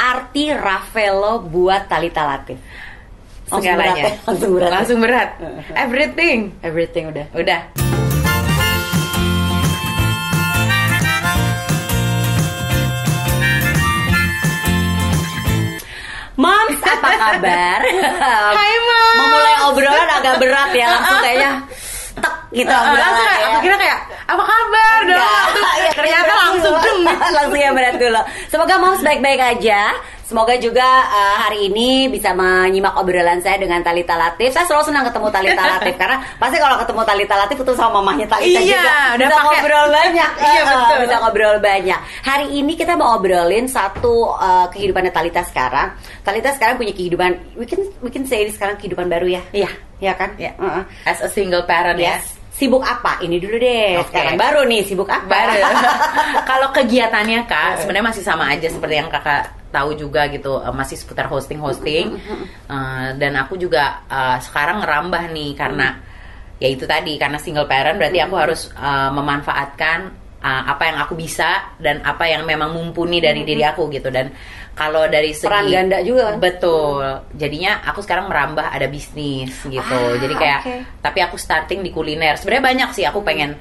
arti Ravelo buat Talitha Latif? Segalanya. Langsung berat. Everything udah. Moms, apa kabar? Hai Mom. Memulai obrolan agak berat ya, langsung kayaknya tek gitu langsung ya. aku kira kayak apa kabar dong. Ternyata langsung langsung yang berat dulu. Semoga Moms baik-baik aja. Semoga juga hari ini bisa menyimak obrolan saya dengan Talitha Latif. Saya selalu senang ketemu Talitha Latif karena pasti kalau ketemu Talitha Latif itu sama mamahnya Talitha juga. Udah bisa ngobrol banyak. Iya betul. Bisa ngobrol banyak. Hari ini kita mau obrolin satu kehidupannya Talitha sekarang. Talitha sekarang punya kehidupan, we can say sekarang kehidupan baru ya. Iya. Iya kan? Iya. As a single parent ya. Sibuk apa? Ini dulu deh. Okay. Sekarang baru nih, sibuk apa? Baru. Kalau kegiatannya Kak, sebenarnya masih sama aja seperti yang Kakak tahu juga gitu, masih seputar hosting. Dan aku juga sekarang ngerambah nih karena ya itu tadi, karena single parent berarti aku harus memanfaatkan apa yang aku bisa dan apa yang memang mumpuni dari diri aku gitu. Dan kalau dari segi peran ganda juga kan? Betul. Jadinya aku sekarang merambah ada bisnis gitu. Jadi kayak tapi aku starting di kuliner. Sebenarnya banyak sih aku pengen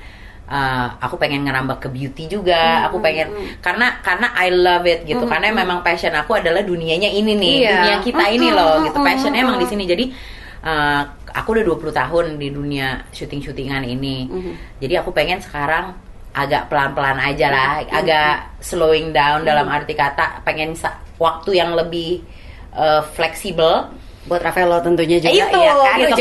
ngerambah ke beauty juga. Aku pengen karena I love it gitu. Karena memang passion aku adalah dunianya ini nih, dunia kita ini loh gitu. Passionnya emang di sini. Jadi aku udah 20 tahun di dunia syuting-syutingan ini. Jadi aku pengen sekarang agak pelan-pelan aja lah, agak slowing down dalam arti kata, pengen waktu yang lebih fleksibel buat Ravelo tentunya juga. Itu ya kan? gitu,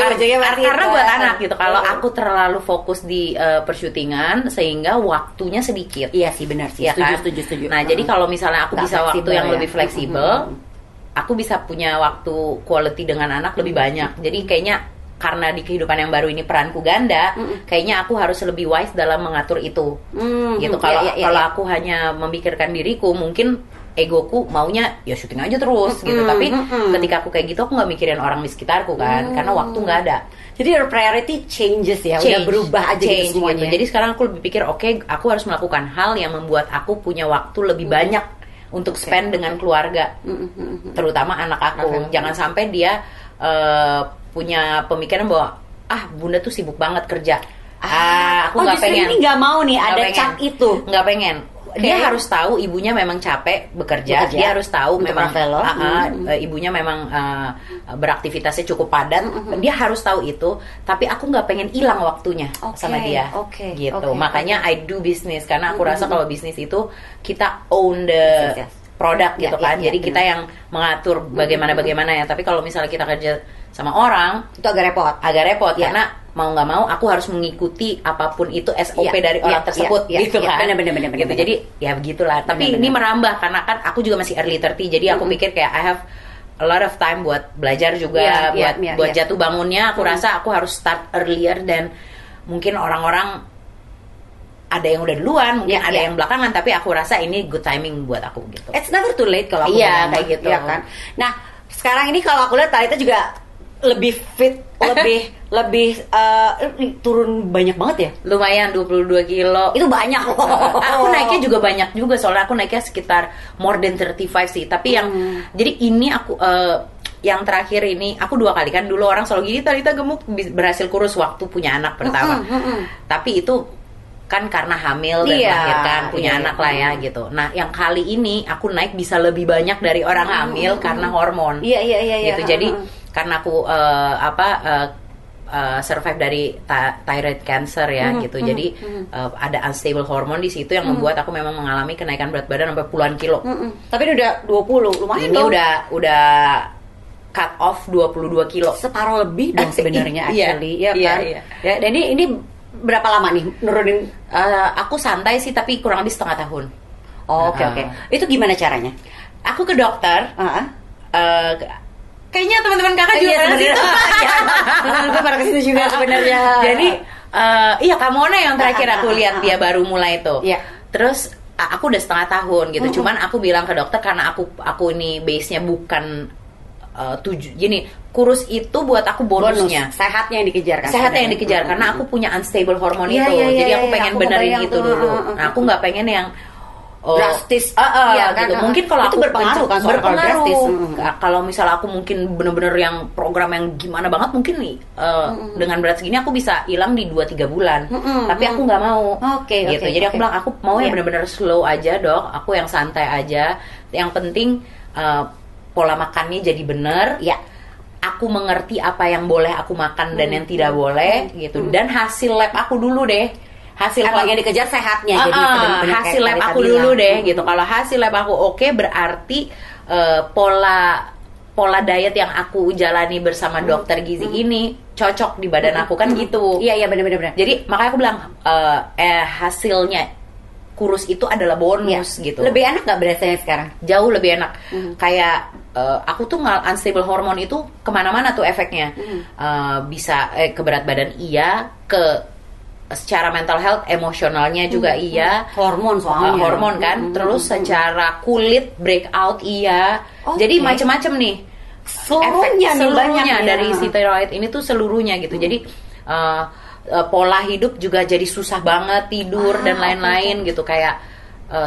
karena buat anak gitu. Kalau Betul. aku terlalu fokus di persyutingan sehingga waktunya sedikit. Iya sih, benar sih. Ya Setuju. Nah, jadi kalau misalnya aku Nggak bisa waktu fleksibel yang ya. lebih fleksibel, aku bisa punya waktu quality dengan anak lebih banyak. Jadi kayaknya karena di kehidupan yang baru ini peranku ganda, kayaknya aku harus lebih wise dalam mengatur itu. Gitu. Kalau kalau aku hanya memikirkan diriku, mungkin egoku maunya ya syuting aja terus gitu. Tapi ketika aku kayak gitu, aku nggak mikirin orang di sekitarku kan, karena waktu nggak ada. Jadi your priority changes ya, udah berubah aja gitu semuanya. Gitu. Jadi sekarang aku lebih pikir, oke, aku harus melakukan hal yang membuat aku punya waktu lebih banyak untuk spend dengan keluarga, terutama anak aku. Jangan sampai dia punya pemikiran bahwa bunda tuh sibuk banget kerja. Aku nggak pengen. Ini nggak mau nih ada cap itu. Nggak pengen. Dia harus tahu ibunya memang capek bekerja. Dia harus tahu memang ibunya memang beraktivitasnya cukup padat. Dia harus tahu itu. Tapi aku nggak pengen hilang waktunya sama dia. Gitu. Makanya I do business karena aku rasa kalau bisnis itu kita own the produk gitu kan. Jadi kita yang mengatur bagaimana ya. Tapi kalau misalnya kita kerja sama orang itu agak repot karena mau nggak mau aku harus mengikuti apapun itu SOP dari orang tersebut gitu kan. Bener. Gitu. Jadi ya begitulah. Tapi ini merambah karena kan aku juga masih early 30. Jadi aku pikir kayak I have a lot of time buat belajar juga, buat jatuh bangunnya. Aku rasa aku harus start earlier dan mungkin orang-orang ada yang udah duluan, mungkin ada yang belakangan, tapi aku rasa ini good timing buat aku gitu. It's never too late kalau aku kayak gitu. Ya kan. Nah, sekarang ini kalau aku lihat Talitha juga lebih fit, lebih turun banyak banget ya. Lumayan 22 kilo. Itu banyak. Aku naiknya juga banyak juga, soalnya aku naiknya sekitar more than 35 sih. Tapi yang jadi ini aku yang terakhir ini aku 2 kali kan. Dulu orang selalu gini, Talitha gemuk, berhasil kurus waktu punya anak pertama. Tapi itu kan karena hamil dan melahirkan punya anak lah ya gitu. Nah, yang kali ini aku naik bisa lebih banyak dari orang hamil karena hormon. Iya. Gitu. Jadi karena aku survive dari thyroid cancer ya gitu. Jadi ada unstable hormon di situ yang membuat aku memang mengalami kenaikan berat badan sampai puluhan kilo. Tapi ini udah 20, lumayan ini dong. Udah cut off 22 kilo. Separuh lebih dong sebenarnya actually. Iya kan? Iya. Ya, dan ini berapa lama nih nurunin? Aku santai sih tapi kurang lebih setengah tahun. Oke. Itu gimana caranya? Aku ke dokter. Kayaknya teman-teman kakak juga pada situ. Gue pada kesitu juga sebenarnya. Jadi iya Kamona yang terakhir aku lihat dia baru mulai itu. Terus aku udah setengah tahun gitu. Cuman aku bilang ke dokter karena aku ini base-nya bukan gini, kurus itu buat aku bonusnya. Sehatnya yang dikejar kan. Sehatnya yang dikejar karena aku punya unstable hormon itu. Jadi aku pengen benerin itu dulu. Nah, aku nggak pengen yang drastis, iya kan, gitu. Mungkin kalau itu aku berpengaruh kan, berpengaruh. Kalau misalnya aku mungkin bener-bener yang program yang gimana banget, mungkin nih dengan berat segini aku bisa hilang di 2-3 bulan. Tapi aku nggak mau. Gitu. Jadi aku bilang aku mau yang bener-bener slow aja, Dok. Aku yang santai aja. Yang penting pola makannya jadi bener. Ya. Aku mengerti apa yang boleh aku makan dan yang tidak boleh gitu. Dan hasil lab aku dulu deh. Hasil lab yang dikejar sehatnya, jadi hasil lab aku dulu deh gitu. Kalau hasil lab aku oke, berarti pola diet yang aku jalani bersama dokter gizi ini cocok di badan aku kan gitu. Iya benar. Jadi makanya aku bilang hasilnya kurus itu adalah bonus gitu. Lebih enak nggak berasanya sekarang? Jauh lebih enak. Kayak aku tuh unstable hormon itu kemana-mana tuh efeknya. Bisa ke berat badan iya, ke secara mental health, emosionalnya juga iya. Hormon soalnya. Hormon kan. Terus secara kulit breakout iya. Jadi macam-macam nih. Seluruhnya dari si steroid ini tuh seluruhnya gitu. Jadi pola hidup juga jadi susah banget, tidur dan lain-lain gitu, kayak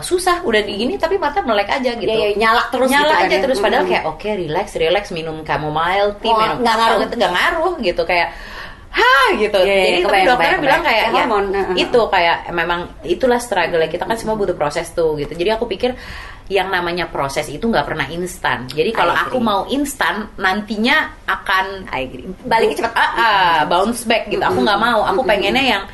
susah udah di gini tapi mata melek aja gitu. Nyala terus aja gitu, terus padahal kayak oke, relax minum chamomile tea, minum nggak ngaruh gitu, kayak gitu. Jadi tapi dokternya bilang kayak itu kayak memang itulah struggle kita kan, semua butuh proses tuh gitu. Jadi aku pikir yang namanya proses itu nggak pernah instan. Jadi kalau aku mau instan nantinya akan baliknya cepat, bounce back gitu. Aku nggak mau. Aku pengennya yang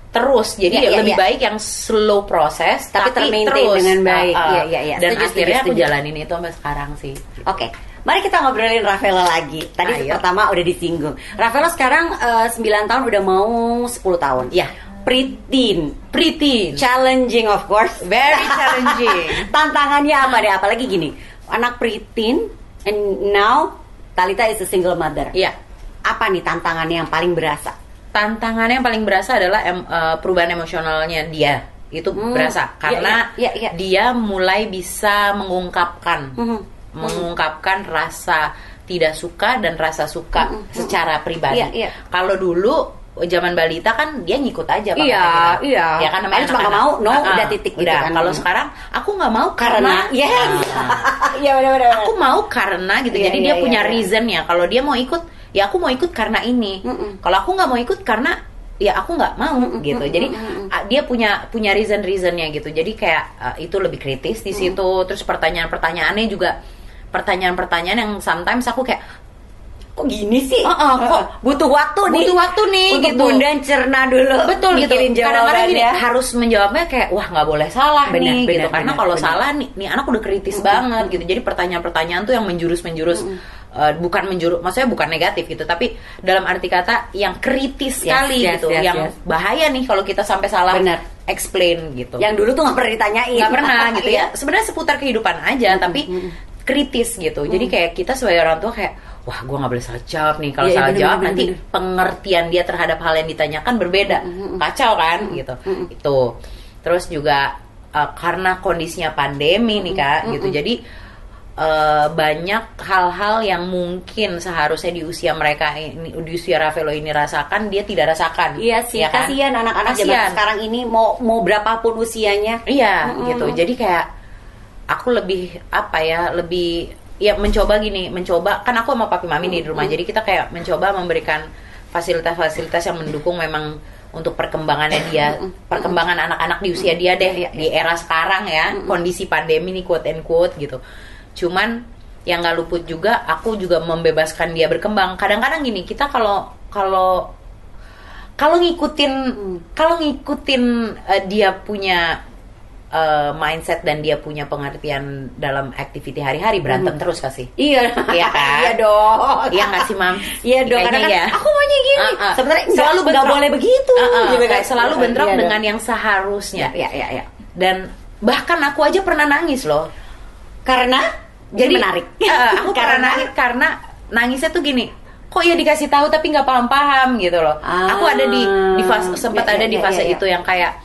terus. Jadi lebih baik yang slow proses tapi terus dengan baik. Dan akhirnya aku jalanin itu sampai sekarang sih. Oke. Mari kita ngobrolin Rafaela lagi. Tadi pertama udah disinggung. Rafaela sekarang 9 tahun, udah mau 10 tahun. Iya. Preteen. Challenging of course. Very challenging. Tantangannya apa deh? Apalagi gini, anak preteen and now Talitha is a single mother. Iya. Apa nih tantangannya yang paling berasa? Tantangannya yang paling berasa adalah perubahan emosionalnya dia. Itu berasa karena dia mulai bisa mengungkapkan rasa tidak suka dan rasa suka secara pribadi. Kalau dulu zaman balita kan dia ngikut aja ya kan, namanya cuma nggak mau udah titik gitu kan. Kalau sekarang aku nggak mau karena benar. Aku mau karena gitu. Jadi dia punya reasonnya. Kalau dia mau ikut, ya aku mau ikut karena ini. Kalau aku nggak mau ikut karena ya aku nggak mau gitu. Jadi dia punya reasonnya gitu. Jadi kayak itu lebih kritis di situ. Terus pertanyaannya juga pertanyaan yang sometimes aku kayak, kok gini sih? Kok butuh waktu nih untuk gitu. Bunda cerna dulu. Betul gitu. Kadang-kadang gini, harus menjawabnya kayak wah nggak boleh salah gitu. Karena kalau salah nih anak udah kritis banget gitu. Jadi pertanyaan tuh yang menjurus maksudnya bukan negatif gitu, tapi dalam arti kata yang kritis sekali gitu, yang bahaya nih kalau kita sampai salah explain gitu. Yang dulu tuh nggak pernah ditanyain. Nggak pernah gitu ya. Sebenarnya seputar kehidupan aja, tapi kritis gitu. Jadi kayak kita sebagai orang tua kayak, wah gue nggak boleh salah jawab nih. Kalau salah jawab nanti pengertian dia terhadap hal yang ditanyakan berbeda, kacau kan gitu. Itu terus juga karena kondisinya pandemi nih Kak gitu. Jadi banyak hal-hal yang mungkin seharusnya di usia mereka ini, di usia Rafaela ini rasakan, dia tidak rasakan. Iya sih, ya kan? Kasihan anak-anak zaman sekarang ini mau berapapun usianya. Iya gitu. Jadi kayak aku lebih mencoba kan aku sama papi mami nih di rumah. Jadi kita kayak mencoba memberikan fasilitas-fasilitas yang mendukung memang untuk perkembangannya dia, perkembangan anak-anak di usia dia deh, di era sekarang ya, kondisi pandemi nih quote and quote gitu. Cuman yang nggak luput juga, aku juga membebaskan dia berkembang. Kadang-kadang gini, kita kalau ngikutin dia punya mindset dan dia punya pengertian dalam activity hari-hari, berantem terus kasih. Iya kan? Iya dong. Iya nggak sih Mam? Iya dong. Karena aku maunya gini. Sebenarnya selalu nggak boleh begitu. Kayak selalu bentrok dengan yang seharusnya. Iya. Dan bahkan aku aja pernah nangis loh. Karena jadi menarik. Aku pernah nangis karena nangisnya tuh gini. Kok ya dikasih tahu tapi nggak paham gitu loh. Aku ada di fase, sempat ada di fase itu yang kayak,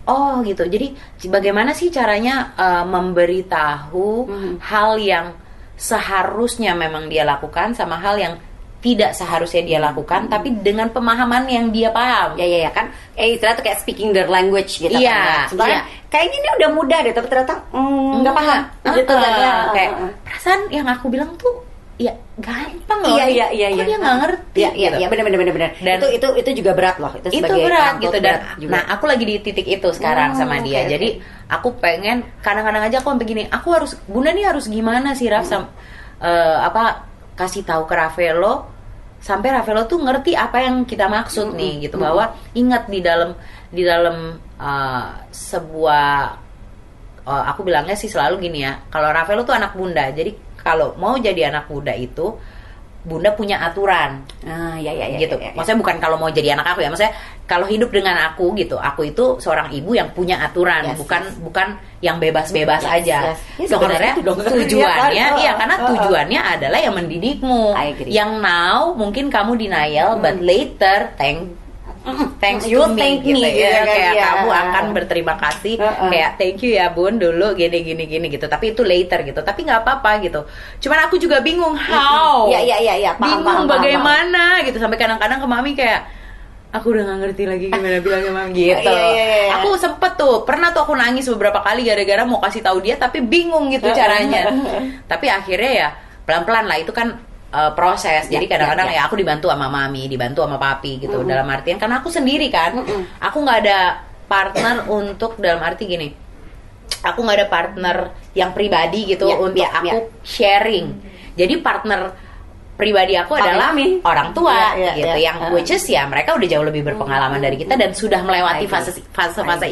oh gitu. Jadi bagaimana sih caranya memberitahu hal yang seharusnya memang dia lakukan sama hal yang tidak seharusnya dia lakukan, tapi dengan pemahaman yang dia paham. Ya kan. Istilah tuh kayak speaking their language gitu kan. Sebenarnya kayaknya ini udah mudah deh, tapi ternyata nggak paham gitu kan ya. Kayak perasaan yang aku bilang tuh ya gampang loh. Iya. Kok dia nggak ngerti? Iya, benar. Dan itu juga berat loh. Itu berat gitu. Dan nah, aku lagi di titik itu sekarang sama dia. Okay. Jadi aku pengen kadang-kadang aja aku begini, aku harus Bunda nih harus gimana sih Raf kasih tahu ke Ravelo sampai Ravelo tuh ngerti apa yang kita maksud nih gitu, bahwa ingat di dalam sebuah aku bilangnya sih selalu gini ya, kalau Ravelo tuh anak Bunda, jadi kalau mau jadi anak Bunda itu Bunda punya aturan. Gitu. Ya. Maksudnya bukan kalau mau jadi anak aku ya, maksudnya kalau hidup dengan aku gitu, aku itu seorang ibu yang punya aturan, bukan yang bebas-bebas aja. Sebenarnya tujuannya karena tujuannya adalah yang mendidikmu. Yang now mungkin kamu denial, but later thanks to me gitu ya, kayak kamu akan berterima kasih, kayak thank you ya Bun dulu gini gitu, tapi itu later gitu, tapi nggak apa-apa gitu. Cuman aku juga bingung how, bingung bagaimana gitu, sampai kadang-kadang ke Mami kayak aku udah nggak ngerti lagi gimana bilang ke Mami gitu. Aku sempet pernah aku nangis beberapa kali gara-gara mau kasih tahu dia tapi bingung gitu caranya. Tapi akhirnya ya pelan-pelan lah, itu kan proses. Jadi kadang-kadang ya aku dibantu sama Mami, dibantu sama Papi gitu. Dalam artian karena aku sendiri kan, aku nggak ada partner untuk, dalam arti gini, aku nggak ada partner yang pribadi gitu untuk aku sharing. Jadi partner pribadi aku adalah orang tua gitu, yang which is ya mereka udah jauh lebih berpengalaman dari kita dan sudah melewati fase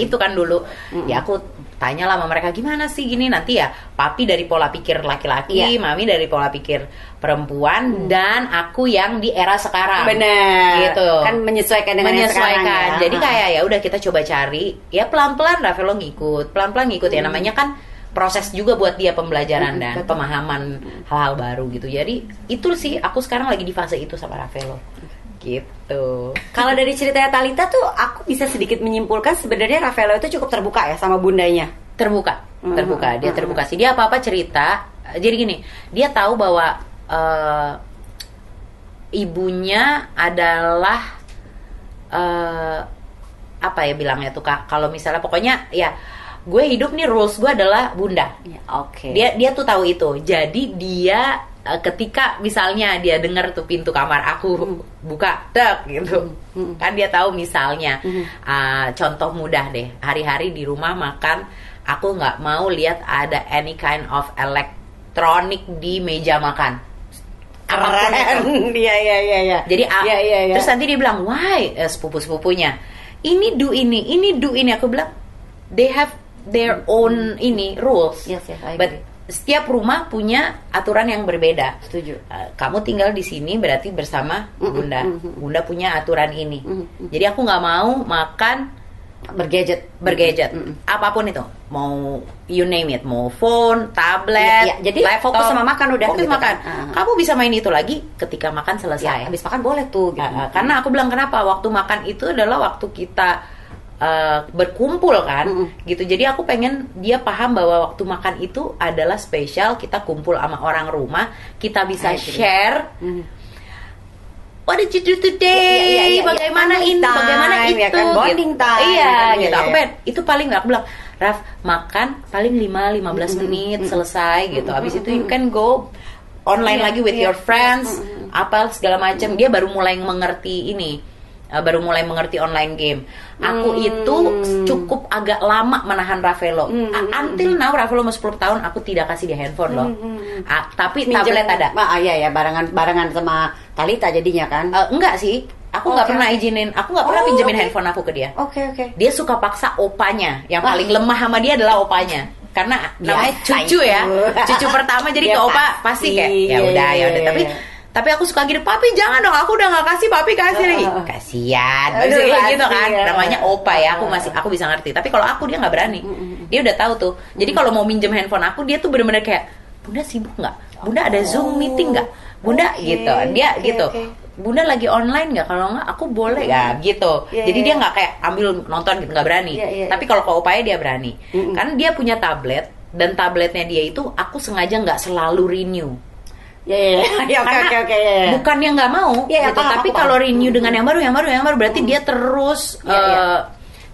itu kan dulu. Ya aku tanya lah sama mereka gimana sih gini, nanti ya Papi dari pola pikir laki-laki, Mami dari pola pikir perempuan, dan aku yang di era sekarang. Bener. Gitu. Kan menyesuaikan dengan yang sekarang ya. Jadi kayak ya udah kita coba cari, ya pelan-pelan Ravelo ngikut, pelan-pelan ngikut ya, namanya kan proses juga buat dia pembelajaran dan pemahaman hal-hal baru gitu. Jadi itu sih aku sekarang lagi di fase itu sama Ravelo. Gitu. Kalau dari ceritanya Thalita tuh aku bisa sedikit menyimpulkan sebenarnya Ravelo itu cukup terbuka ya sama bundanya. Terbuka. Dia terbuka sih. Dia apa-apa cerita. Jadi gini, dia tahu bahwa ibunya adalah apa ya bilangnya tuh Kak, kalau misalnya pokoknya ya gue hidup nih, rules gue adalah Bunda. Dia tuh tahu itu. Jadi dia ketika misalnya dia dengar tuh pintu kamar aku buka tek gitu, kan dia tahu misalnya contoh mudah deh, hari-hari di rumah makan aku nggak mau lihat ada any kind of electronic di meja makan. Keren. Iya. Jadi terus nanti dia bilang why, sepupu-sepupunya ini do ini, aku bilang they have their own rules. Yes, I agree. But setiap rumah punya aturan yang berbeda. Setuju. Kamu tinggal di sini berarti bersama Bunda. Bunda punya aturan ini. Jadi aku nggak mau makan bergadget. Apapun itu, mau you name it, mau phone, tablet, jadi laptop, fokus sama makan udah. Fokus gitu makan. Kan? Kamu bisa main itu lagi ketika makan selesai. Habis makan boleh tuh. Gitu. Karena aku bilang kenapa? Waktu makan itu adalah waktu kita berkumpul kan, gitu. Jadi aku pengen dia paham bahwa waktu makan itu adalah spesial, kita kumpul sama orang rumah, kita bisa share. What did you do today? Bagaimana ini? Bagaimana itu? Ya kan? Bonding time. Gitu. Aku pengen, itu paling aku bilang, Raf, makan paling 5-15 menit selesai gitu. Habis itu you can go online lagi with your friends, apa segala macam. Dia baru mulai mengerti online game. Aku itu cukup agak lama menahan Ravelo. Until now Ravelo mau 10 tahun aku tidak kasih dia handphone loh. Tapi tablet ada. Iya, barengan sama Thalita jadinya kan? Enggak sih. Aku nggak pernah izinin. Aku nggak pernah pinjemin handphone aku ke dia. Oke. Dia suka paksa opanya. Yang paling lemah sama dia adalah opanya. Karena namanya cucu ya. Cucu pertama jadi ke opa pasti kayak ya udah. Tapi aku suka gini, Papi jangan dong, aku udah gak kasih, Papi kasih lagi. Kasian, gitu kan. Namanya opa ya, aku bisa ngerti. Tapi kalau aku dia nggak berani. Dia udah tahu tuh. Jadi kalau mau minjem handphone aku, dia tuh bener-bener kayak, Bunda sibuk nggak? Bunda ada Zoom meeting nggak? Bunda gitu. Dia gitu. Bunda lagi online nggak? Kalau nggak, aku boleh nggak? Gitu. Jadi dia nggak kayak ambil nonton gitu, nggak berani. Tapi kalau ke opanya dia berani. Karena dia punya tablet, dan tabletnya dia itu aku sengaja nggak selalu renew. Oke. Bukannya nggak mau, gitu. Tapi kalau renew dengan yang baru berarti dia terus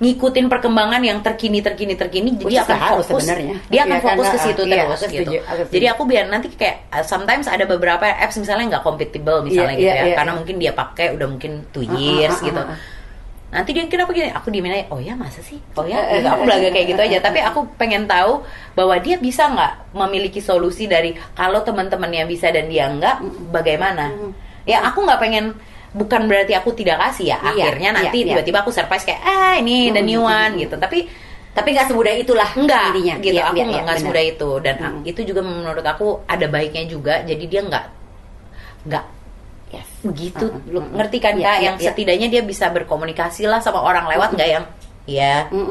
ngikutin perkembangan yang terkini. Jadi akan harus fokus sebenarnya. dia akan fokus ke situ iya, terus aku gitu. setuju. Jadi aku biar nanti kayak sometimes ada beberapa apps misalnya nggak compatible misalnya gitu ya, karena mungkin dia pakai udah mungkin 2 years gitu. Nanti dia kenapa gini? Aku diemin aja. Oh ya masa sih? Oh ya, gitu. Aku belaga kayak gitu aja. Tapi aku pengen tahu bahwa dia bisa nggak memiliki solusi dari kalau teman-temannya bisa dan dia nggak, bagaimana? Ya aku nggak pengen. Bukan berarti aku tidak kasih ya. Akhirnya nanti tiba-tiba aku surprise kayak ini the new one gitu. Tapi nggak semudah itulah enggak intinya. Gitu. Iya, aku iya, nggak semudah itu. Dan itu juga menurut aku ada baiknya juga. Jadi dia nggak begitu, lu ngerti kan Kak? Yang setidaknya dia bisa berkomunikasi lah sama orang lewat, nggak yang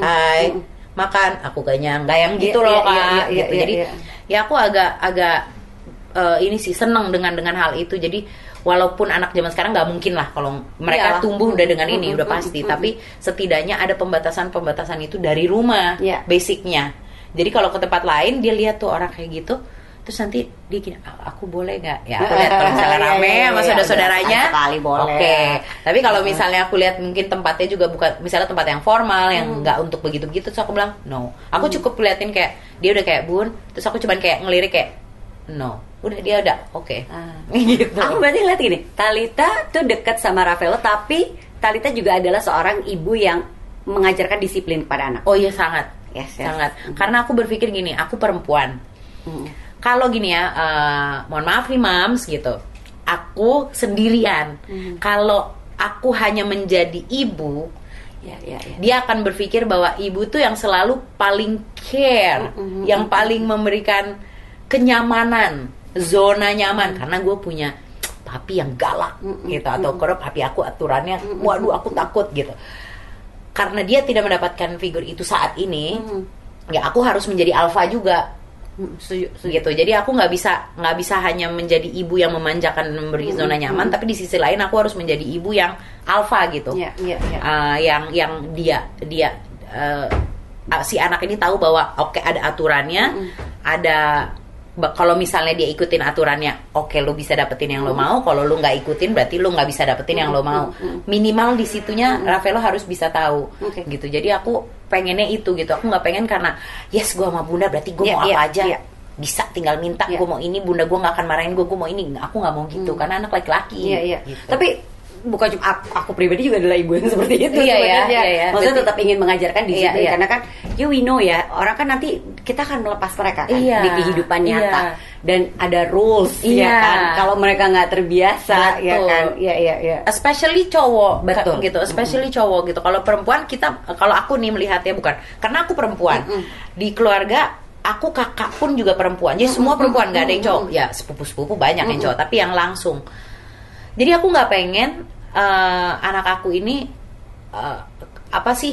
hai makan aku kenyang, nggak yang gitu loh Kak. Gitu. Jadi ya aku agak ini sih seneng dengan hal itu. Jadi walaupun anak zaman sekarang nggak mungkin lah kalau mereka tumbuh udah dengan ini udah pasti, tapi setidaknya ada pembatasan itu dari rumah basicnya. Jadi kalau ke tempat lain dia lihat tuh orang kayak gitu, terus nanti dia gini, aku boleh nggak? Ya aku lihat kalau misalnya rame sama saudara-saudaranya, oke. Tapi kalau misalnya aku lihat mungkin tempatnya juga bukan, misalnya tempat yang formal, yang nggak untuk begitu-begitu, terus aku bilang no. Aku cukup liatin kayak dia udah kayak bun, terus aku cuman kayak ngelirik kayak no. Udah dia udah oke. Gitu. Aku berarti ngeliat gini, Thalita tuh deket sama Raffaello, tapi Thalita juga adalah seorang ibu yang mengajarkan disiplin kepada anak. Oh iya sangat, yes. Sangat. Karena aku berpikir gini, aku perempuan. Kalau gini ya, mohon maaf nih mams gitu, aku sendirian. Kalau aku hanya menjadi ibu, dia akan berpikir bahwa ibu tuh yang selalu paling care, yang paling memberikan kenyamanan, zona nyaman. Karena gue punya papi yang galak gitu, atau kalau papi aku aturannya, waduh aku takut gitu. Karena dia tidak mendapatkan figur itu saat ini, ya aku harus menjadi alfa juga. Gitu. Jadi aku nggak bisa hanya menjadi ibu yang memanjakan, memberi zona nyaman, tapi di sisi lain aku harus menjadi ibu yang alfa gitu. Yang dia si anak ini tahu bahwa oke, ada aturannya, ada kalau misalnya dia ikutin aturannya, oke, lo bisa dapetin yang lo mau. Kalau lo nggak ikutin, berarti lo nggak bisa dapetin yang lo mau. Minimal di situnya Raffaello harus bisa tahu, gitu. Jadi aku pengennya itu gitu. Aku nggak pengen karena yes gue sama bunda berarti gue mau apa aja bisa tinggal minta. Gue mau ini, bunda gue nggak akan marahin gue mau ini. Aku nggak mau gitu karena anak laki-laki. Gitu. Tapi bukan cuma aku pribadi juga adalah ibu yang seperti itu sebenarnya. Maksudnya tetap ingin mengajarkan disiplin karena kan we know ya, orang kan nanti kita akan melepas mereka kan di kehidupan nyata dan ada rules ya kan. Kalau mereka nggak terbiasa ya kan. Especially cowok gitu, especially cowok gitu. Kalau perempuan kalau aku nih melihatnya bukan karena aku perempuan di keluarga. Aku kakak pun juga perempuan, jadi semua perempuan, nggak ada yang cowok. Ya sepupu banyak yang cowok, tapi yang langsung. Jadi aku nggak pengen anak aku ini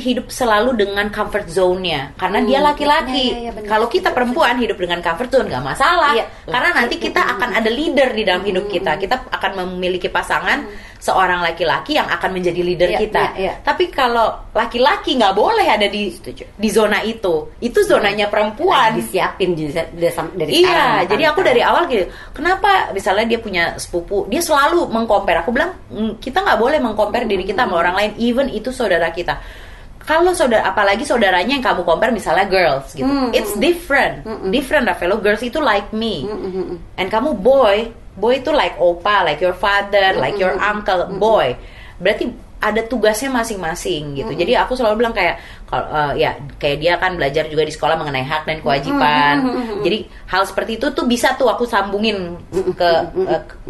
hidup selalu dengan comfort zone-nya, karena dia laki-laki. Kalau kita perempuan hidup dengan comfort zone nggak masalah, karena nanti kita akan ada leader di dalam hidup kita. Kita akan memiliki pasangan seorang laki-laki yang akan menjadi leader kita. Tapi kalau laki-laki nggak boleh ada di zona itu zonanya perempuan. Disiapin dari sekarang. Jadi aku dari awal gitu. Kenapa misalnya dia punya sepupu, dia selalu mengcompare. Aku bilang kita nggak boleh mengcompare diri kita sama orang lain, even itu saudara kita. Kalau apalagi saudaranya yang kamu compare misalnya girls gitu, it's different, Raffaello. Girls itu like me, and kamu boy itu like opa, like your father, like your uncle. Boy, berarti ada tugasnya masing-masing gitu. Jadi aku selalu bilang kayak kayak dia kan belajar juga di sekolah mengenai hak dan kewajiban. Jadi hal seperti itu tuh bisa tuh aku sambungin ke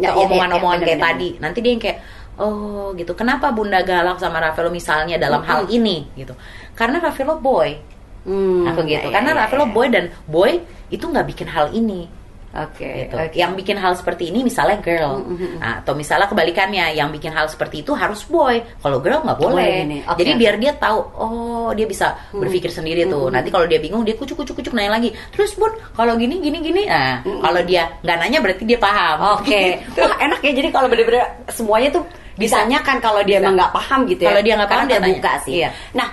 omongan-omongan kayak tadi. Nanti dia yang kayak oh gitu, kenapa bunda galak sama Raffaello misalnya dalam hal ini gitu, karena Raffaello boy, aku gitu, karena Raffaello boy dan boy itu nggak bikin hal ini, gitu. Yang bikin hal seperti ini misalnya girl, atau misalnya kebalikannya, yang bikin hal seperti itu harus boy, kalau girl nggak boleh. Jadi biar dia tahu, oh dia bisa berpikir sendiri tuh. Nanti kalau dia bingung dia kucuk nanya lagi, terus bun kalau gini, nah kalau dia nggak nanya berarti dia paham. Wah enak ya, jadi kalau bener-bener semuanya tuh ditanyakan kalau dia emang nggak paham gitu ya. Kalau dia nggak paham dia buka sih. Nah,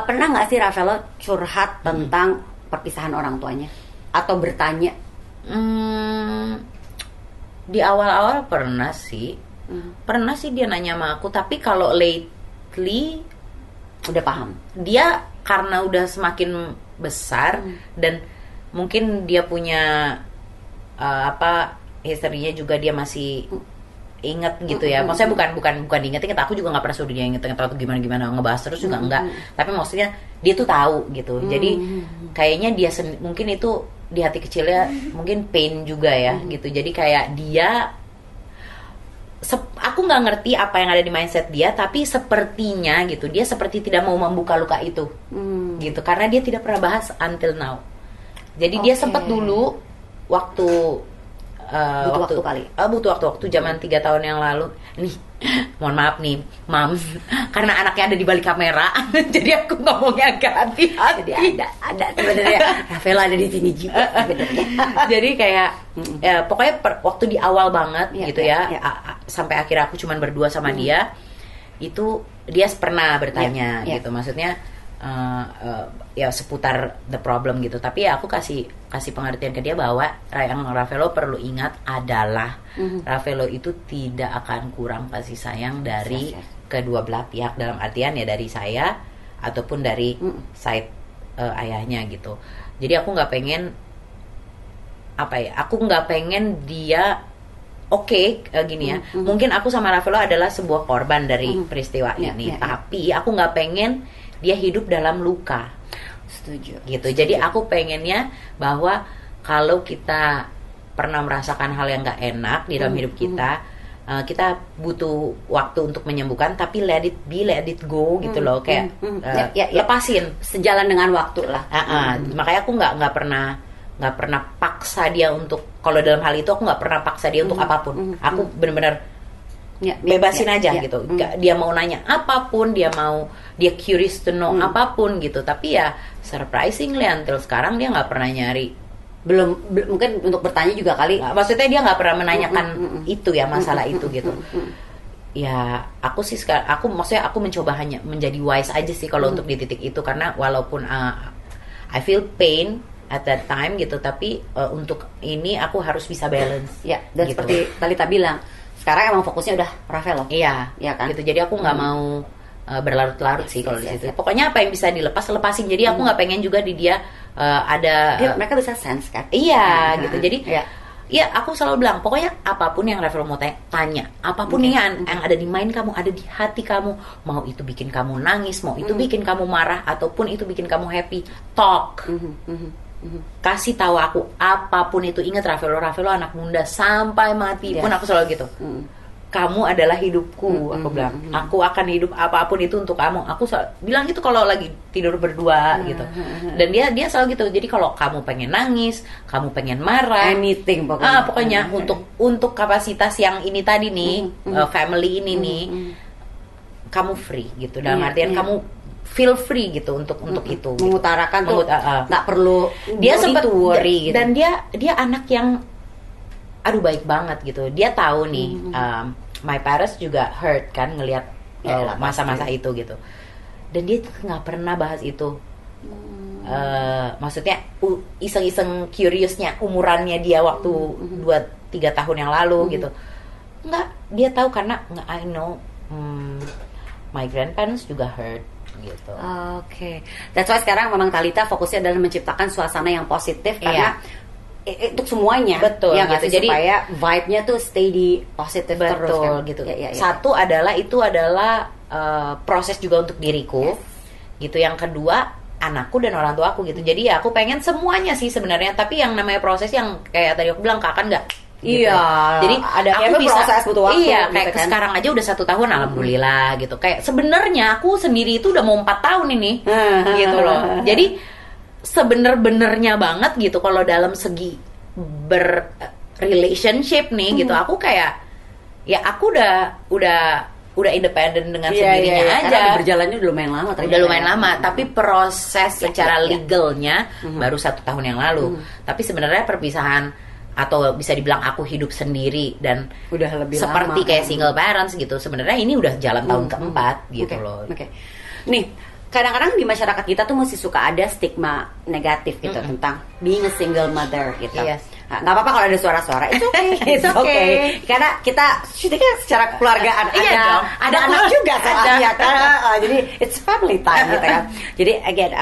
pernah nggak sih Raffaello curhat tentang perpisahan orang tuanya atau bertanya? Di awal-awal pernah sih dia nanya sama aku. Tapi kalau lately Udah paham. Dia karena udah semakin besar dan mungkin dia punya historinya juga dia masih inget gitu ya. Maksudnya bukan diinget-inget, aku juga nggak pernah suruh dia inget-inget atau gimana ngebahas terus juga enggak. Tapi maksudnya dia tuh tahu gitu. Jadi kayaknya dia mungkin itu di hati kecilnya mungkin pain juga ya gitu. Jadi kayak dia aku nggak ngerti apa yang ada di mindset dia, tapi sepertinya gitu dia seperti tidak mau membuka luka itu gitu karena dia tidak pernah bahas until now. Jadi dia sempat dulu waktu butuh waktu zaman 3 tahun yang lalu nih. Mohon maaf nih Mams, karena anaknya ada di balik kamera jadi aku ngomongnya agak hati-hati. Jadi ada sebenarnya Rafaela ada di sini juga sebenarnya. Jadi kayak pokoknya waktu di awal banget gitu ya. Sampai akhirnya aku cuman berdua sama dia, itu dia pernah bertanya gitu, maksudnya ya seputar the problem gitu. Tapi ya aku kasih pengertian ke dia bahwa yang Rafaela perlu ingat adalah Rafaela itu tidak akan kurang kasih sayang dari kedua belah pihak, dalam artian ya dari saya ataupun dari side ayahnya gitu. Jadi aku nggak pengen aku nggak pengen dia gini ya. Mungkin aku sama Rafaela adalah sebuah korban dari peristiwa ini, tapi aku nggak pengen dia hidup dalam luka. Setuju. Gitu. Jadi aku pengennya bahwa kalau kita pernah merasakan hal yang nggak enak di dalam hidup kita, kita butuh waktu untuk menyembuhkan, tapi let it go gitu loh, kayak lepasin sejalan dengan waktu lah. Makanya aku nggak pernah paksa dia untuk, kalau dalam hal itu aku nggak pernah paksa dia untuk apapun. Aku benar-benar bebasin aja gitu. Dia mau nanya apapun, dia curious to know apapun gitu. Tapi ya surprisingly until sekarang dia nggak pernah nyari. Belum mungkin untuk bertanya juga kali. Maksudnya dia nggak pernah menanyakan itu ya, masalah itu gitu. Ya aku sih maksudnya aku mencoba hanya menjadi wise aja sih kalau untuk di titik itu, karena walaupun I feel pain at that time gitu, tapi untuk ini aku harus bisa balance. Ya, dan gitu. Seperti Talita bilang, sekarang emang fokusnya udah Rafaela. Iya, ya kan? Gitu. Jadi aku nggak mau berlarut-larut sih kalau di situ. Pokoknya apa yang bisa lepasin. Jadi aku nggak pengen juga di dia ada. Mereka bisa sense kan? Iya, gitu. Jadi ya aku selalu bilang, pokoknya apapun yang Rafaela mau tanya, apapun yang ada di mind kamu, ada di hati kamu, mau itu bikin kamu nangis, mau itu bikin kamu marah, ataupun itu bikin kamu happy, talk. Kasih tahu aku apapun itu. Ingat Rafaela anak muda sampai mati pun aku selalu gitu. Kamu adalah hidupku, aku bilang. Aku akan hidup apapun itu untuk kamu. Aku bilang gitu kalau lagi tidur berdua gitu. Dan dia selalu gitu. Jadi kalau kamu pengen nangis, kamu pengen marah, anything pokoknya. Pokoknya untuk kapasitas yang ini tadi nih, family ini nih, kamu free gitu. Dalam artian kamu feel free gitu untuk itu mengutarakan tuh nggak perlu dia sempat worry gitu. Dan dia anak yang baik banget gitu. Dia tahu nih my parents juga hurt kan ngelihat masa-masa itu gitu, dan dia nggak pernah bahas itu. Maksudnya iseng-iseng curiousnya umurannya dia waktu 2-3 tahun yang lalu gitu, nggak, dia tahu karena I know my grandparents juga hurt gitu. Oke. That's why sekarang memang Talita fokusnya adalah menciptakan suasana yang positif karena untuk semuanya. Betul. Ya, gitu. Jadi supaya vibe-nya tuh stay di positif terus kan. Gitu. Satu adalah itu adalah proses juga untuk diriku. Gitu. Yang kedua anakku dan orang tua aku gitu. Jadi ya aku pengen semuanya sih sebenarnya, tapi yang namanya proses yang kayak tadi aku bilang Kakak enggak. Gitu. Iya, jadi aku bisa proses butuh waktu. Iya, kayak gitu kan. Sekarang aja udah 1 tahun, alhamdulillah gitu. Kayak sebenarnya aku sendiri itu udah mau 4 tahun ini, gitu loh. Jadi sebener-benernya banget gitu kalau dalam segi relationship nih gitu, aku kayak ya aku udah independen dengan sendirinya aja. Karena berjalannya udah lumayan lama. Udah lumayan lama, tapi proses secara legalnya baru 1 tahun yang lalu. Tapi sebenarnya perpisahan atau bisa dibilang aku hidup sendiri dan udah lebih seperti lama, kayak single parents gitu. Sebenarnya ini udah jalan tahun keempat gitu loh. Nih, kadang-kadang di masyarakat kita tuh masih suka ada stigma negatif gitu tentang being a single mother gitu. nggak apa-apa kalau ada suara-suara. It's okay, it's okay. Karena kita syutingnya secara keluargaan, ada anak juga soalnya kan. Jadi it's family time gitu kan. Jadi again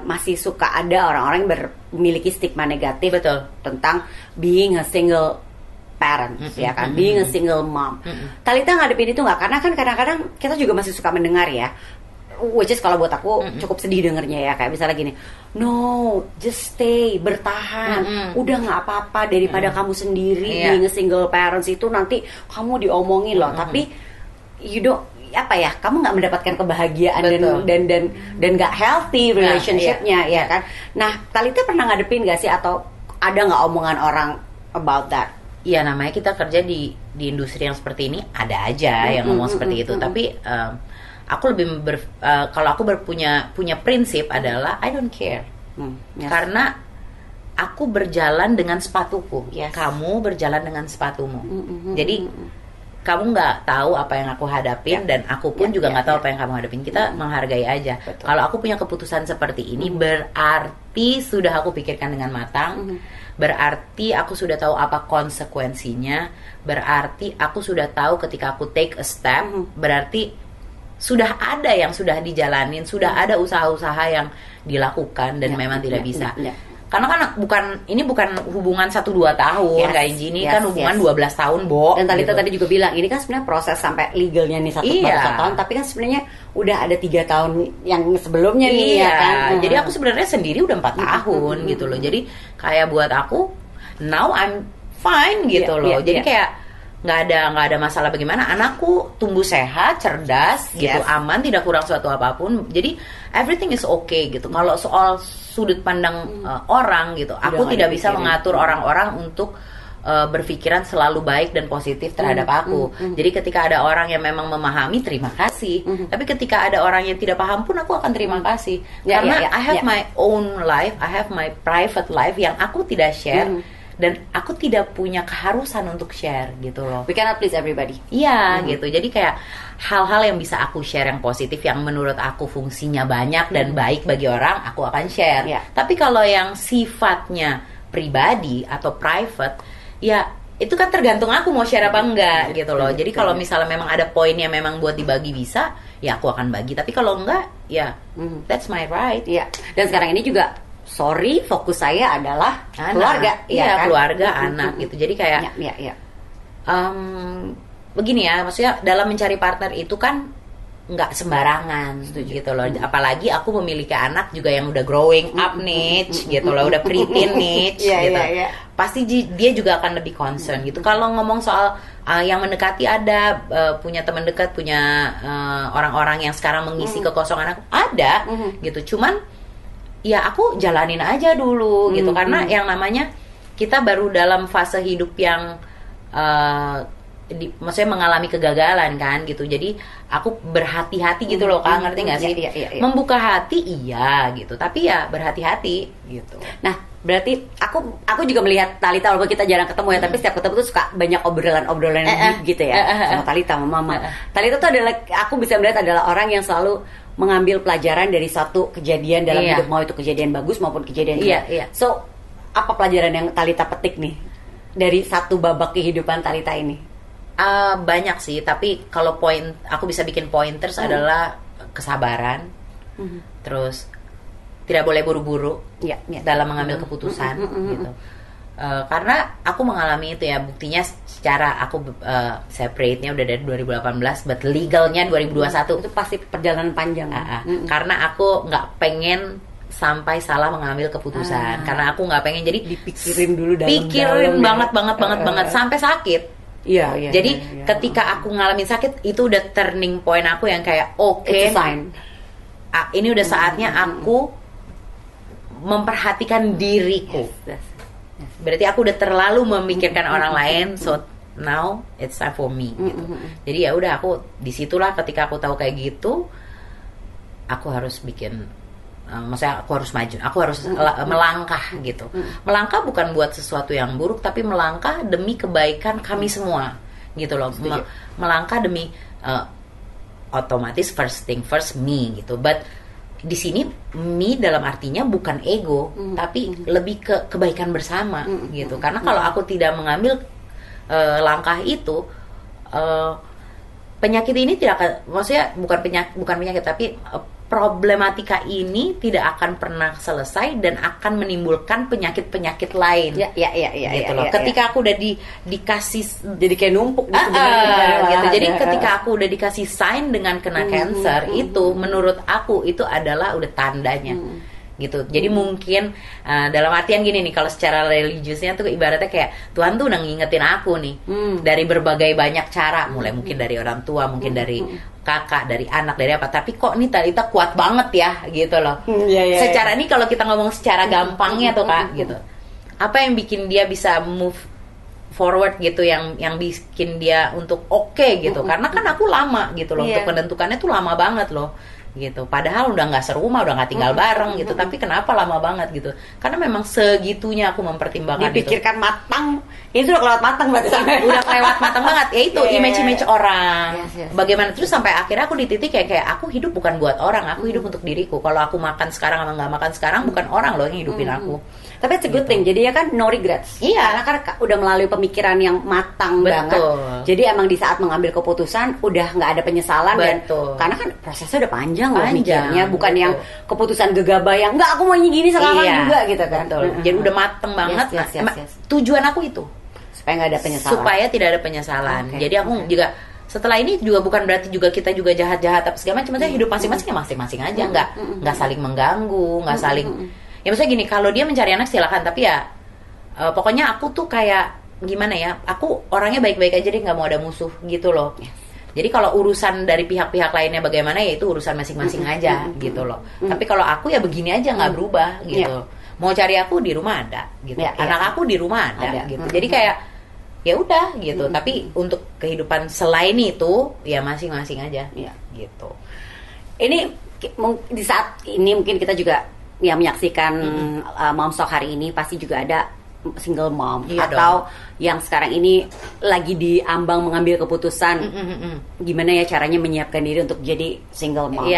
masih suka ada orang-orang yang memiliki stigma negatif tentang being a single parents ya kan, being a single mom. Talita ngadepin itu nggak? Karena kan kadang-kadang kita juga masih suka mendengar ya, which is kalau buat aku cukup sedih dengernya ya, kayak misalnya gini, no, just stay, bertahan, udah nggak apa-apa daripada kamu sendiri being a single parents itu nanti kamu diomongin loh, tapi you don't kamu nggak mendapatkan kebahagiaan dan nggak healthy relationshipnya ya kan. Nah, Talita pernah ngadepin nggak sih, atau ada nggak omongan orang about that? Iya, namanya kita kerja di industri yang seperti ini, ada aja yang ngomong seperti itu. Tapi aku lebih kalau aku punya prinsip adalah I don't care. Karena aku berjalan dengan sepatuku, kamu berjalan dengan sepatumu. Jadi kamu nggak tahu apa yang aku hadapin dan aku pun juga nggak tahu apa yang kamu hadapin. Kita menghargai aja. Kalau aku punya keputusan seperti ini, berarti sudah aku pikirkan dengan matang. Berarti aku sudah tahu apa konsekuensinya. Berarti aku sudah tahu ketika aku take a step, berarti sudah ada yang sudah dijalanin, sudah ada usaha-usaha yang dilakukan dan memang tidak bisa. Karena kan ini bukan hubungan 1-2 tahun kayak ini kan hubungan 12 tahun, Bo. Dan Talita tadi juga bilang ini kan sebenarnya proses sampai legalnya nih 1 tahun, tapi kan sebenarnya udah ada 3 tahun yang sebelumnya nih ya kan. Jadi aku sebenarnya sendiri udah 4 tahun gitu loh. Jadi kayak buat aku now I'm fine gitu loh. Jadi kayak nggak ada masalah bagaimana, anakku tumbuh sehat, cerdas gitu, aman, tidak kurang suatu apapun. Jadi everything is okay gitu. Kalau soal sudut pandang orang gitu, aku tidak bisa mengatur orang-orang untuk berpikiran selalu baik dan positif terhadap aku. Jadi ketika ada orang yang memang memahami, terima kasih. Tapi ketika ada orang yang tidak paham pun aku akan terima kasih. Karena I have my own life, I have my private life yang aku tidak share. Dan aku tidak punya keharusan untuk share gitu loh. We cannot please everybody. Iya gitu. Jadi kayak hal-hal yang bisa aku share yang positif, yang menurut aku fungsinya banyak dan baik bagi orang, aku akan share. Tapi kalau yang sifatnya pribadi atau private, ya itu kan tergantung aku mau share apa enggak gitu loh. Jadi kalau misalnya memang ada poin yang memang buat dibagi bisa, ya aku akan bagi. Tapi kalau enggak, ya that's my right. Dan sekarang ini juga fokus saya adalah anak, keluarga, kan? Keluarga, anak gitu. Jadi kayak, begini ya, maksudnya dalam mencari partner itu kan nggak sembarangan, gitu loh. Apalagi aku memiliki anak juga yang udah growing up niche, gitu loh, udah preteen niche, gitu. Pasti dia juga akan lebih concern, gitu. Kalau ngomong soal yang mendekati ada, punya teman dekat, punya orang-orang yang sekarang mengisi kekosongan aku, ada, gitu. Cuman ya aku jalanin aja dulu gitu, karena yang namanya kita baru dalam fase hidup yang maksudnya mengalami kegagalan kan gitu. Jadi aku berhati-hati gitu loh, Kak, ngerti nggak sih? Membuka hati gitu, tapi ya berhati-hati gitu. Nah, berarti aku juga melihat Talita, walaupun kita jarang ketemu ya, tapi setiap ketemu tuh suka banyak obrolan gitu ya sama Talita, sama Mama. Talita tuh adalah, aku bisa melihat adalah orang yang selalu mengambil pelajaran dari satu kejadian dalam hidup, mau itu kejadian bagus maupun kejadian jelek. So, apa pelajaran yang Talita petik nih dari satu babak kehidupan Talita ini? Banyak sih, tapi kalau aku bisa bikin pointers adalah kesabaran, terus tidak boleh buru-buru dalam mengambil keputusan gitu. Karena aku mengalami itu ya, buktinya secara aku separate-nya udah dari 2018, but legalnya 2021. Itu pasti perjalanan panjang. Karena aku nggak pengen sampai salah mengambil keputusan, karena aku nggak pengen jadi dipikirin dulu dalam banget sampai sakit. Jadi ketika aku ngalamin sakit, itu udah turning point aku yang kayak ini udah saatnya aku memperhatikan diriku. Berarti aku udah terlalu memikirkan orang lain, so now it's time for me gitu. Jadi ya udah, aku disitulah ketika aku tahu kayak gitu, aku harus bikin, maksudnya aku harus maju, aku harus melangkah gitu. Melangkah bukan buat sesuatu yang buruk, tapi melangkah demi kebaikan kami semua gitu loh. Melangkah demi otomatis first thing first me gitu. But di sini me dalam artinya bukan ego, tapi lebih ke kebaikan bersama gitu. Karena kalau aku tidak mengambil langkah itu, penyakit ini tidak akan, maksudnya bukan penyakit tapi problematika ini tidak akan pernah selesai dan akan menimbulkan penyakit lain. Ya, gitu loh. Ketika aku udah dikasih, jadi kayak numpuk gitu. Jadi ketika aku udah dikasih sign dengan kena cancer, itu menurut aku itu adalah udah tandanya. Gitu. Jadi mungkin dalam artian gini nih, kalau secara religiusnya tuh ibaratnya kayak Tuhan tuh udah ngingetin aku nih dari berbagai banyak cara, mulai mungkin dari orang tua, mungkin dari kakak, dari anak, dari apa, tapi kok nih Talita kuat banget ya gitu loh. Secara ini kalau kita ngomong secara gampangnya tuh Kak gitu, apa yang bikin dia bisa move forward gitu, yang bikin dia untuk oke gitu, karena kan aku lama gitu loh, untuk menentukannya tuh lama banget loh gitu. Padahal udah nggak serumah, udah nggak tinggal bareng gitu, tapi kenapa lama banget gitu? Karena memang segitunya aku mempertimbangkan. Dipikirkan matang, itu udah kelewat matang berarti. Udah kelewat matang banget. Ya itu image orang. Bagaimana terus sampai akhirnya aku di titik kayak aku hidup bukan buat orang, aku hidup untuk diriku. Kalau aku makan sekarang sama nggak makan sekarang, bukan orang loh yang hidupin aku. Tapi it's a good thing, jadi ya kan no regrets. Iya, karena kan udah melalui pemikiran yang matang banget. Jadi emang di saat mengambil keputusan udah nggak ada penyesalan. Dan karena kan prosesnya udah panjang loh mikirnya, bukan yang keputusan gegabah yang nggak aku mau gini sekarang juga gitu kan. Jadi udah mateng banget. Tujuan aku itu supaya nggak ada penyesalan. Supaya tidak ada penyesalan. Jadi aku juga setelah ini juga bukan berarti juga kita juga jahat-jahat apa segala macam. Maksudnya hidup masing-masing aja, nggak saling mengganggu, nggak saling. Ya maksudnya gini, kalau dia mencari anak silakan, tapi ya pokoknya aku tuh kayak gimana ya, aku orangnya baik-baik aja deh, nggak mau ada musuh gitu loh. Jadi kalau urusan dari pihak-pihak lainnya bagaimana ya itu urusan masing-masing aja gitu loh. Tapi kalau aku ya begini aja, nggak berubah gitu. Mau cari aku di rumah ada gitu, anak aku di rumah ada gitu. Jadi kayak ya udah gitu. Tapi untuk kehidupan selain itu ya masing-masing aja gitu. Ini di saat ini mungkin kita juga yang menyaksikan Mom Talk hari ini pasti juga ada single mom atau yang sekarang ini lagi diambang mengambil keputusan gimana ya caranya menyiapkan diri untuk jadi single mom.